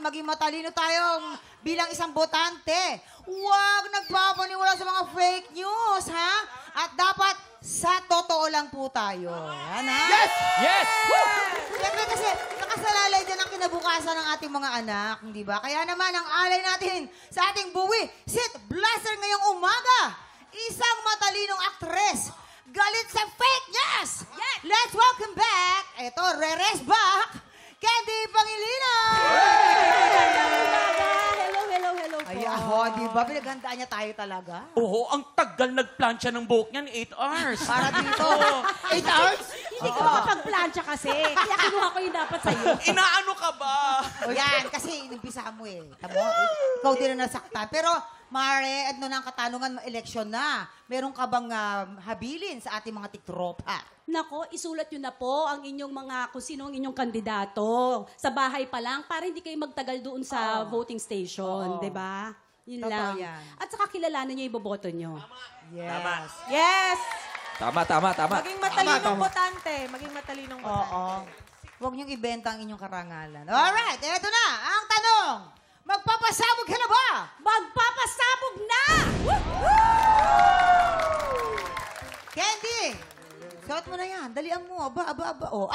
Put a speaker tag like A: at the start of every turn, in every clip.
A: maging matalino tayong bilang isang botante. Huwag nagpapaniwala sa mga fake news, ha? At dapat sa totoo lang po tayo. Yan, ha?
B: Yes! Yes!
A: Siyempre kasi nakasalalay dyan ang kinabukasan ng ating mga anak, di ba? Kaya naman ang alay natin sa ating buwi, Sit Blaster ngayong umaga, isang matalinong aktres, galit sa fake news! Yes! Let's welcome back, ito, Reres back, Candy Pangilinan!
C: Hello po.
A: Ay, di ba? Pinaghandaan niya tayo talaga.
B: Oo, ang tagal nagplansya ng buhok niyan, 8 hours.
A: Para dito.
B: 8 hours?
C: Hindi ka makapag-plancha kasi. Kaya kinuha ko yung dapat sa'yo.
B: Inaano ka ba?
A: O yan, kasi inimpisa mo eh. Tamo, ikaw din na nasaktan. Pero, Mare, ano na ang katanungan, eleksyon na. Meron ka bang habilin sa ating mga tiktropa?
C: Nako, isulat nyo na po ang inyong mga, kung sino ang inyong kandidato. Sa bahay pa lang, para hindi kayo magtagal doon sa voting station. Diba? Yun
A: Totoo
C: lang.
A: yan.
C: At saka kilalanin nyo yung iboboto nyo.
A: Yes.
D: Yes!
E: Tama.
D: Maging matalinong botante. Maging matalinong botante.
A: Oo. Huwag niyong ibenta ang inyong karangalan. Alright, eto na. Ang tanong. Magpapasabog ka na ba?
C: Magpapasabog na!
A: Candy! Suot mo na yan. Dalian mo. Aba. Oh.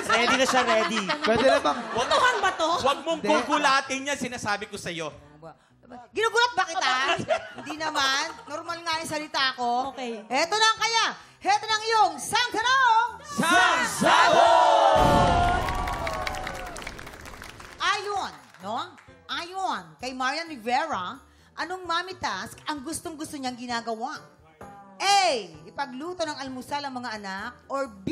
F: Ready na siya, ready.
G: Pwede na bang...
C: Tuhan ba to?
B: Huwag mong gugulatin yan, sinasabi ko sa'yo.
A: Ginugulat ba kita? Hindi naman. Normal nga yung salita ko.
C: Okay.
A: Eto na ang kaya. Eto na ang iyong sang tanong. Ayon, no? Ayon kay Marian Rivera, anong mommy task ang gustong-gusto niyang ginagawa? A. Ipagluto ng almusal ang mga anak. Or B.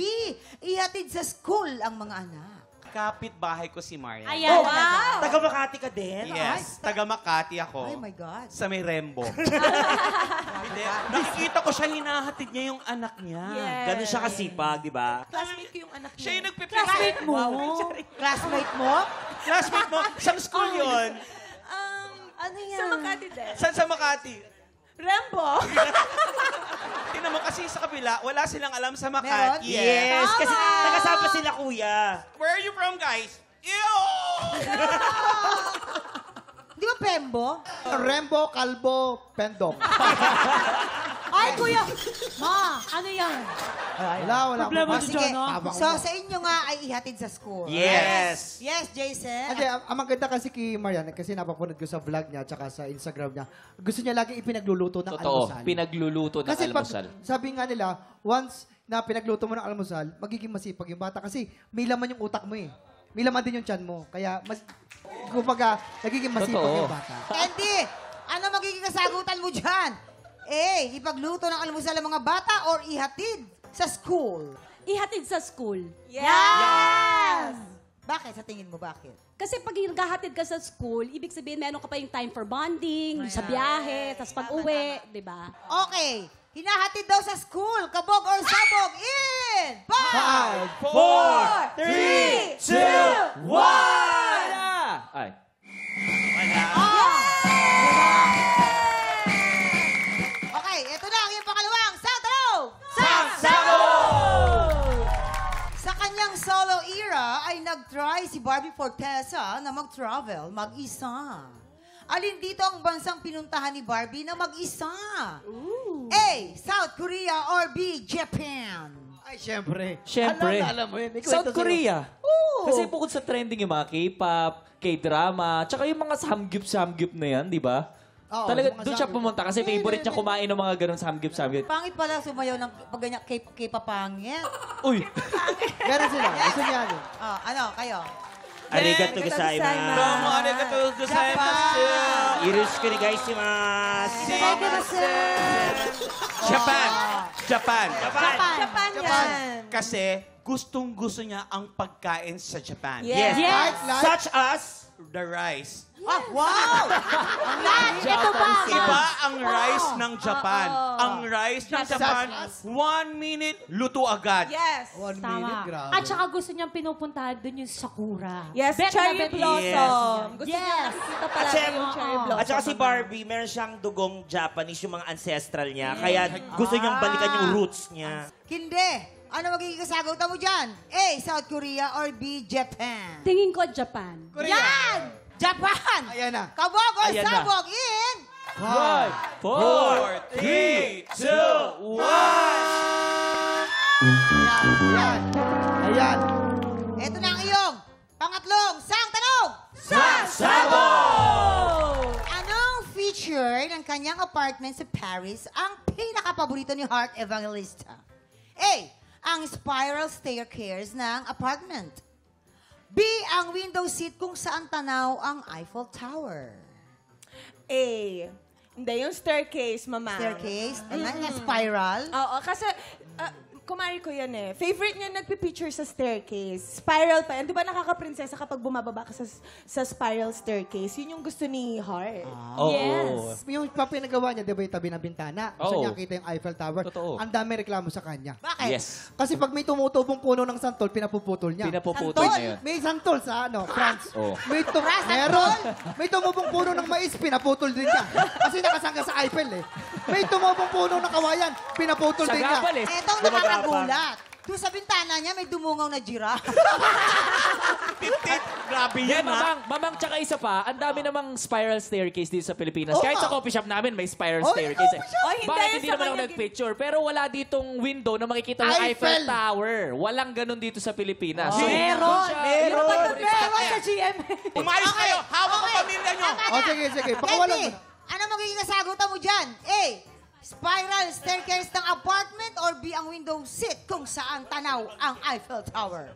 A: Ihatid sa school ang mga anak.
B: Kapit-bahay ko si Marian.
C: Ayan.
A: Wow!
F: Taga Makati ka din?
B: Yes, taga Makati ako.
A: Oh my God.
B: Sa may Rembo. Hindi, nakikita ko siya, hinahatid niya yung anak niya.
C: Yes.
F: Ganun siya kasipag, di ba?
D: Classmate ko yung anak niya.
B: Siya yung
C: Classmate mo?
A: Classmate mo?
B: Classmate mo? Saan school yun?
D: Ano yan? Sa Makati din.
B: Saan sa Makati?
D: Rembo.
B: Tingnan mo kasi sa kabila, wala silang alam sa
A: Meron?
B: Makati.
F: Yes, kasi nakasama sila, kuya.
B: Where are you from, guys? Ew!
A: Di ba Pembo?
G: Rembo, Kalbo, Pendok.
A: Ay, kuya! Ma, ano yan?
G: Wala.
A: Oh, sige.
G: Tabang
A: So,
G: mo.
A: sa inyo nga ay ihatid sa school.
F: Yes.
A: Yes, Jason.
G: Hindi, ang maganda kasi kay Marian, kasi napapanood ko sa vlog niya, tsaka sa Instagram niya, gusto niya lagi ipinagluluto ng
E: Totoo,
G: almusal.
E: pinagluluto ng
G: Kasi
E: almusal.
G: sabi nga nila, once na pinagluto mo ng almusal, magiging masipag yung bata. Kasi may laman yung utak mo eh. May laman din yung tiyan mo. Kaya, kumbaga, nagiging masipag
E: Totoo.
G: yung bata.
A: Candy, ano magiging kasagutan mo dyan? A, ipagluto ng almusal ng mga bata or ihatid sa school?
C: Ihatid sa school.
D: Yes!
A: Bakit? Sa tingin mo, bakit?
C: Kasi pag naghahatid ka sa school, ibig sabihin meron ka pa yung time for bonding, sa biyahe, tapos pag-uwi, di ba?
A: Okay. Hinahatid daw sa school. Kabog or sabog in 5,
F: 4, 3, 2, 1!
E: Ay.
A: Okay, ito na ang iyong pangalawang sang tanong. Sa kanyang solo era ay nag-try si Barbie Fortesa na mag-travel mag-isa. Alin dito ang bansang pinuntahan ni Barbie na mag-isa? A. South Korea or B. Japan?
G: Ay, syempre.
E: Syempre.
G: Alam mo yun.
E: South Korea. Kasi bukod sa trending yung mga K-pop, K-drama, tsaka yung mga samgyup na yan, di ba?
G: Oo,
E: Talaga,
G: yung mga
E: doon siya
G: samgyup.
E: pumunta kasi favorite niya kumain ng mga ganun samgyup.
A: Pangit pala sumayaw ng pag ganyan kay papangit.
E: Uy!
G: Meron sila. Gusto niya ano.
A: Ano, kayo?
F: Arigato gozaimasu.
B: Domo arigato gozaimasu.
F: Irushku onegaishimasu.
B: Japan. Japan.
D: Japan yan.
B: Kasi gustong-gusto niya ang pagkain sa Japan.
F: Yes.
G: Like,
F: Such as...
B: The rice.
A: Ah, wow!
C: Ito pa.
B: Iba ang rice ng Japan. Ang rice ng Japan, 1 minute, luto agad.
D: Yes.
G: 1 minute, grabe.
H: At saka gusto niyang pinupuntahan doon yung Sakura.
D: Yes,
H: Bet na
D: cherry
H: bet
D: blossom. Gusto niya
C: Yes.
D: nakikita
F: At,
D: palagi yung cherry blossom.
F: at saka si Barbie, meron siyang dugong Japanese, yung mga ancestral niya. Kaya gusto niyang balikan yung roots niya.
A: Hindi. Ano magiging kasagutan mo dyan? A. South Korea or B. Japan?
C: Tingin ko Japan.
A: Yan! Japan!
G: Ayan na.
A: Kabog or
E: Ayan na.
A: sabog in...
E: 5, 4, 3, 2, 1.
G: Ayan. Ayan.
A: Ito na ang iyong pangatlong sang tanong. Anong feature ng kanyang apartment sa Paris ang pinakapaborito ni Heart Evangelista? A. Ang spiral staircase ng apartment. B. Ang window seat kung saan tanaw ang Eiffel Tower.
D: A. Hindi, yung staircase, mama.
A: Staircase, na spiral.
D: Oo, kasi kumari ko yan eh. Favorite niya nagpipicture sa staircase. Spiral pa yan. Di ba nakaka-prinsesa kapag bumababa ka sa spiral staircase? Yun yung gusto ni Heart.
E: Oo.
C: Yes.
G: Yung pinagawa niya, di ba yung tabi ng bintana? Gusto
E: Oo.
G: niya kita yung Eiffel Tower.
E: Totoo.
G: Ang dami reklamo sa kanya.
A: Bakit?
E: Yes.
G: Kasi pag may tumutubong puno ng santol, pinapuputol niya.
E: Pinapuputol
A: Santol?
E: niya yun.
G: May santol sa France.
E: Oh.
G: Meron. May tumubong puno ng mais, pinaputol din niya. Kasi nakasangga sa Eiffel eh. May tumubong puno ng kawayan, pinaputol
E: Sa
G: din niya.
E: gapal eh.
A: Etong nakakagulat. Doon sa bintana niya, may dumungaw na giraffe.
B: Tip-tip. Grabe
E: Yan,
B: yan, ha?
E: mamang, tsaka isa pa, ang dami namang spiral staircase dito sa Pilipinas.
G: Oo
E: Kahit
G: nga.
E: sa coffee shop namin, may spiral
G: Oh,
E: staircase.
G: may coffee shop.
D: Oh, hindi,
E: Bakit
D: sa
E: hindi naman ako
D: kanya-
E: nag-picture? Pero wala ditong window na makikita ng
G: Eiffel.
E: Eiffel Tower. Walang ganun dito sa Pilipinas. So,
H: Meron.
E: Meron.
H: Meron sa GM.
B: Umayos kayo. Hawak ang pamilya nyo.
G: O sige. Pakawalan mo
A: Candy,
G: na.
A: ano magiging kasagutan mo dyan? A. Spiral staircase ng apartment or B. Ang window seat kung saan tanaw ang Eiffel Tower?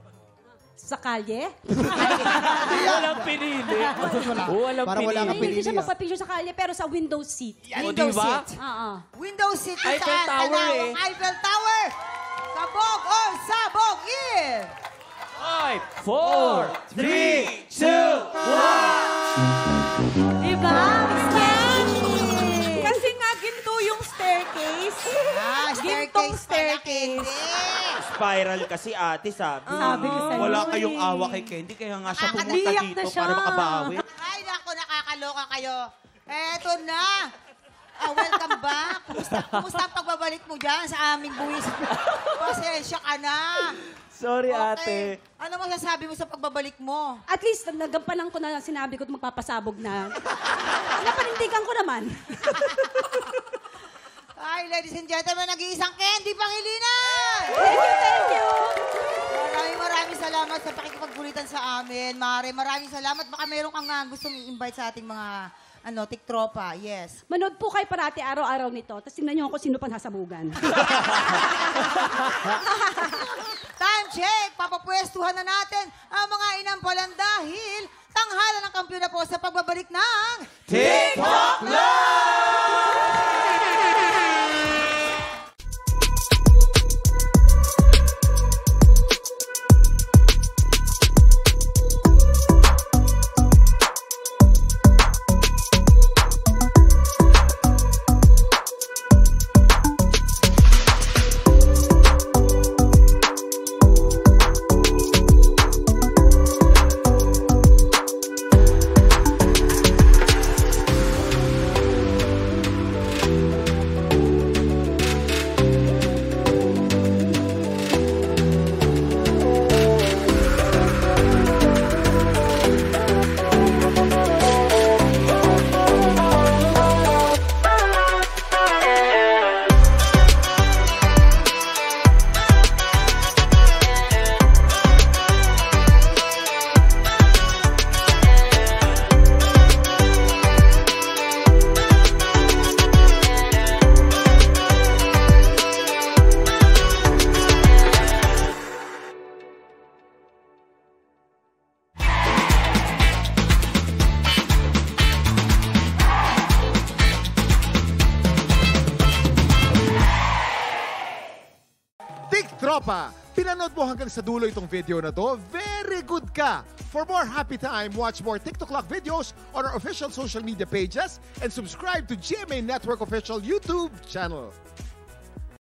C: Sa kalye?
E: Walang pinili. Walang
G: Parang wala kang
E: pinili.
C: Hindi siya
G: pinili.
C: magpa-picture sa kalye, pero sa window seat.
E: O,
A: Window
E: diba?
A: seat.
C: Oo.
A: Window seat kung
E: Eiffel
A: saan
E: Tower
A: tanaw
E: eh.
A: ang Eiffel Tower. Sabog or sabog in?
E: 5, 4, 3, 2, 1.
H: Diba?
D: Kasi nga, ginto yung staircase. Gintong staircase.
F: Spiral kasi ate, sabi.
H: Sabi ko sa'yo.
B: Wala kayong awa kay Candy, kaya nga siya pumunta
H: Nakakaiyak
B: dito
H: na siya.
B: para makabawi.
A: Ay, naku, nakakaloka kayo. Eto na. Welcome back. Kumusta ang pagbabalik mo dyan sa aming buwis? Pasensya ka na.
E: Sorry,
A: Okay.
E: ate.
A: Ano masasabi mo sa pagbabalik mo?
C: At least, nagampanan ko na sinabi ko at magpapasabog na. Napanindigan ko naman.
A: Ay, ladies and gentlemen, nag-iisang Candy Pangilinan!
C: Thank you.
A: Maraming salamat sa pakikipagkulitan sa amin. Mare, maraming salamat. Baka meron kang gustong i-invite sa ating mga tiktropa. Yes.
C: Manood po kayo parati araw-araw nito. Tapos tingnan niyo kung sino pang hasabugan.
A: Time check! Papapwestuhan na natin ang mga inampalan dahil tanghalan ng kampiyon na po sa pagbabalik ng
B: TikTok
I: Tropa, pinanood mo hanggang sa dulo itong video na to? Very good ka! For more happy time, watch more TikTok Clock videos on our official social media pages and subscribe to GMA Network official YouTube channel.